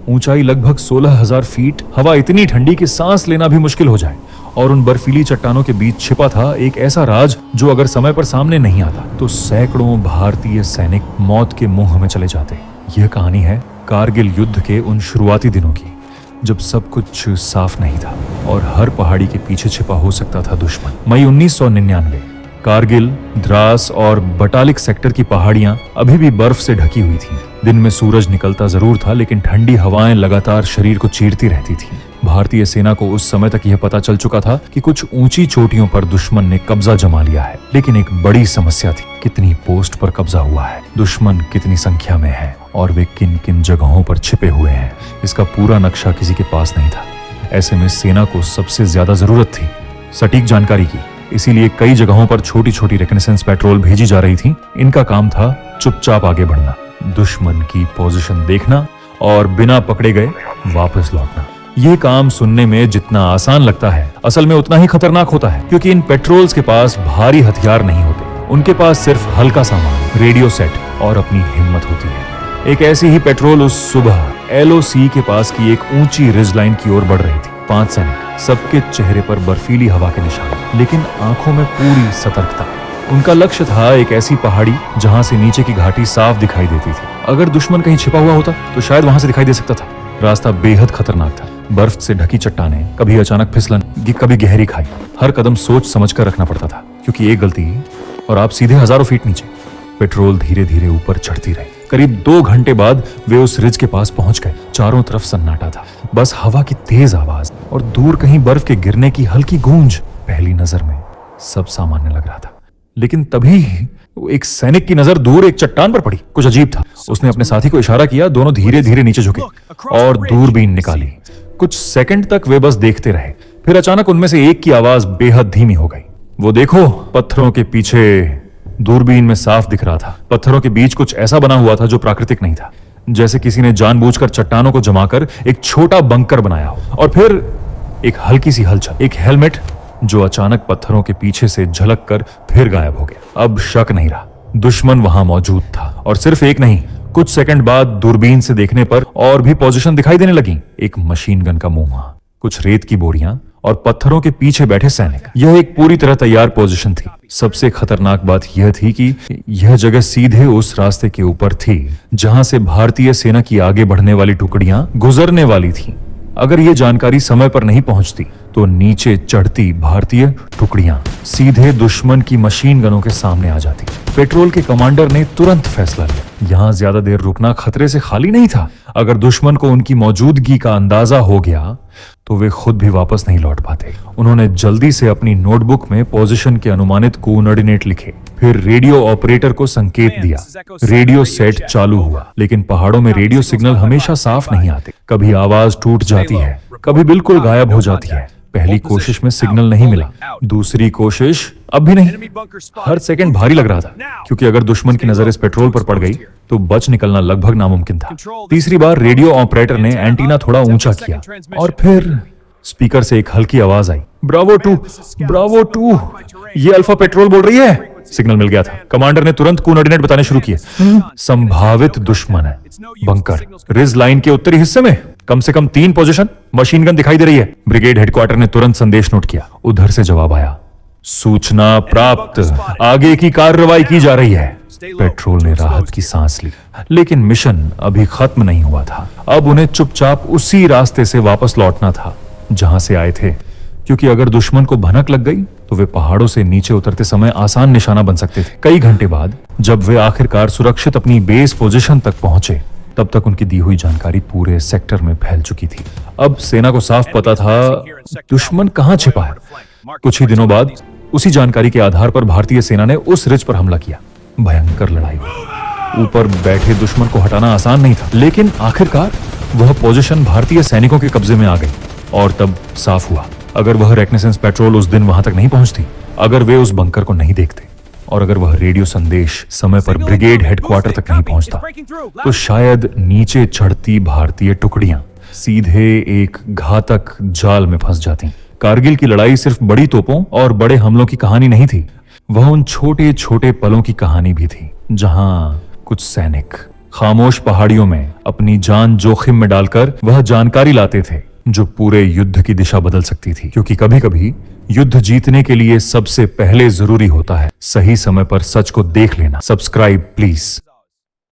ऊंचाई लगभग 16,000 फीट, हवा इतनी ठंडी कि सांस लेना भी मुश्किल हो जाए, और उन बर्फीली चट्टानों के बीच छिपा था एक ऐसा राज जो अगर समय पर सामने नहीं आता तो सैकड़ों भारतीय सैनिक मौत के मुंह में चले जाते। यह कहानी है कारगिल युद्ध के उन शुरुआती दिनों की, जब सब कुछ साफ नहीं था और हर पहाड़ी के पीछे छिपा हो सकता था दुश्मन। मई 1999, कारगिल, द्रास और बटालिक सेक्टर की पहाड़ियां अभी भी बर्फ से ढकी हुई थीं। दिन में सूरज निकलता जरूर था, लेकिन ठंडी हवाएं लगातार शरीर को चीरती रहती थीं। भारतीय सेना को उस समय तक यह पता चल चुका था कि कुछ ऊंची चोटियों पर दुश्मन ने कब्जा जमा लिया है, लेकिन एक बड़ी समस्या थी, कितनी पोस्ट पर कब्जा हुआ है, दुश्मन कितनी संख्या में है और वे किन किन जगहों पर छिपे हुए हैं। इसका पूरा नक्शा किसी के पास नहीं था। ऐसे में सेना को सबसे ज्यादा जरूरत थी सटीक जानकारी की। इसीलिए कई जगहों पर छोटी छोटी रिकनेसेंस पेट्रोल भेजी जा रही थी। इनका काम था चुपचाप आगे बढ़ना, दुश्मन की पोजीशन देखना और बिना पकड़े गए वापस लौटना। ये काम सुनने में जितना आसान लगता है, असल में उतना ही खतरनाक होता है, क्योंकि इन पेट्रोल्स के पास भारी हथियार नहीं होते। उनके पास सिर्फ हल्का सामान, रेडियो सेट और अपनी हिम्मत होती है। एक ऐसी ही पेट्रोल उस सुबह LOC के पास की एक ऊंची रिज लाइन की ओर बढ़ रही थी। 5 सैनिक, सबके चेहरे पर बर्फीली हवा के निशान, लेकिन आंखों में पूरी सतर्कता। उनका लक्ष्य था एक ऐसी पहाड़ी जहां से नीचे की घाटी साफ दिखाई देती थी। अगर दुश्मन कहीं छिपा हुआ होता तो शायद वहां से दिखाई दे सकता था। रास्ता बेहद खतरनाक था, बर्फ से ढकी चट्टानें, कभी अचानक फिसलन, कभी गहरी खाई। हर कदम सोच समझ कर रखना पड़ता था, क्योंकि एक गलती और आप सीधे हजारों फीट नीचे। पेट्रोल धीरे धीरे ऊपर चढ़ती रही। करीब 2 घंटे बाद वे उस रिज के पास पहुंच गए। चारों तरफ सन्नाटा था, बस हवा की तेज आवाज और दूर कहीं बर्फ के गिरने की हल्की गूंज। पहली नजर में सब सामान्य लग रहा था, लेकिन तभी एक सैनिक की नजर दूर एक चट्टान पर पड़ी। कुछ अजीब था। उसने अपने साथी को इशारा किया, दोनों धीरे धीरे नीचे झुके और दूरबीन निकाली। कुछ सेकंड तक वे बस देखते रहे, फिर अचानक उनमें से एक की आवाज बेहद धीमी हो गई। वो देखो, पत्थरों के पीछे दूरबीन में साफ दिख रहा था। पत्थरों के बीच कुछ ऐसा बना हुआ था जो प्राकृतिक नहीं था, जैसे किसी ने जानबूझकर चट्टानों को जमाकर एक छोटा बंकर बनाया हो। और फिर एक हल्की सी हलचल, एक हेलमेट जो अचानक पत्थरों के पीछे से झलक कर फिर गायब हो गया। अब शक नहीं रहा, दुश्मन वहां मौजूद था, और सिर्फ एक नहीं, कुछ सेकंड बाद दूरबीन से देखने पर और भी पोजीशन दिखाई देने लगी। एक मशीन गन का मुंह, कुछ रेत की बोरियां और पत्थरों के पीछे बैठे सैनिक। यह एक पूरी तरह तैयार पोजीशन थी। सबसे खतरनाक बात यह थी कि यह जगह सीधे उस रास्ते के ऊपर थी जहां से भारतीय सेना की आगे बढ़ने वाली टुकड़ियां गुजरने वाली थीं। अगर यह जानकारी समय पर नहीं पहुंचती तो नीचे चढ़ती भारतीय टुकड़ियां सीधे दुश्मन की मशीन गनों के सामने आ जाती। पेट्रोल के कमांडर ने तुरंत फैसला लिया, यहां ज्यादा देर रुकना खतरे से खाली नहीं था। अगर दुश्मन को उनकी मौजूदगी का अंदाजा हो गया तो वे खुद भी वापस नहीं लौट पाते। उन्होंने जल्दी से अपनी नोटबुक में पोजीशन के अनुमानित कोऑर्डिनेट लिखे, फिर रेडियो ऑपरेटर को संकेत दिया। रेडियो सेट चालू हुआ, लेकिन पहाड़ों में रेडियो सिग्नल हमेशा साफ नहीं आते। कभी आवाज टूट जाती है, कभी बिल्कुल गायब हो जाती है। पहली कोशिश में सिग्नल नहीं मिला, दूसरी कोशिश अब भी नहीं। हर सेकंड भारी लग रहा था, क्योंकि अगर दुश्मन की नजर इस पेट्रोल पर पड़ गई तो बच निकलना लगभग नामुमकिन था। तीसरी बार रेडियो ऑपरेटर ने एंटीना थोड़ा ऊंचा किया और फिर स्पीकर से एक हल्की आवाज आई, ब्रावो 2, ब्रावो 2, ये अल्फा पेट्रोल बोल रही है। सिग्नल मिल गया था। कमांडर ने तुरंत कोऑर्डिनेट बताने शुरू किए। संभावित दुश्मन है, बंकर रिज लाइन के उत्तरी हिस्से में, कम से कम 3 पोजीशन, मशीन गन दिखाई दे रही है। ब्रिगेड हेडक्वार्टर ने तुरंत संदेश नोट किया। उधर से जवाब आया, सूचना प्राप्त, आगे की कार्रवाई की जा रही है। पेट्रोल ने राहत की सांस ली, लेकिन मिशन अभी खत्म नहीं हुआ था। अब उन्हें चुपचाप उसी रास्ते से वापस लौटना था जहां से आए थे, क्योंकि अगर दुश्मन को भनक लग गई तो वे पहाड़ों से नीचे उतरते समय आसान निशाना बन सकते थे। कई घंटे बाद जब वे आखिरकार सुरक्षित अपनी बेस पोजीशन तक पहुंचे, तब तक उनकी दी हुई जानकारी पूरे सेक्टर में फैल चुकी थी। अब सेना को साफ पता था दुश्मन कहां छिपा है। कुछ ही दिनों बाद उसी जानकारी के आधार पर भारतीय सेना ने उस रिज पर हमला किया। भयंकर लड़ाई हुई। ऊपर बैठे दुश्मन को हटाना आसान नहीं था, लेकिन आखिरकार वह पोजीशन भारतीय सैनिकों के कब्जे में आ गई। और तब साफ हुआ, अगर वह रेकनेसेंस पेट्रोल उस दिन वहां तक नहीं पहुंचती, अगर वे उस बंकर को नहीं देखते, और अगर वह रेडियो संदेश समय पर ब्रिगेड हेडक्वार्टर तक नहीं पहुंचता, तो शायद नीचे चढ़ती भारतीय टुकड़ियां सीधे एक घातक जाल में फंस जाती। कारगिल की लड़ाई सिर्फ बड़ी तोपों और बड़े हमलों की कहानी नहीं थी, वह उन छोटे छोटे पलों की कहानी भी थी, जहां कुछ सैनिक खामोश पहाड़ियों में अपनी जान जोखिम में डालकर वह जानकारी लाते थे जो पूरे युद्ध की दिशा बदल सकती थी। क्योंकि कभी कभी युद्ध जीतने के लिए सबसे पहले जरूरी होता है सही समय पर सच को देख लेना। Subscribe please.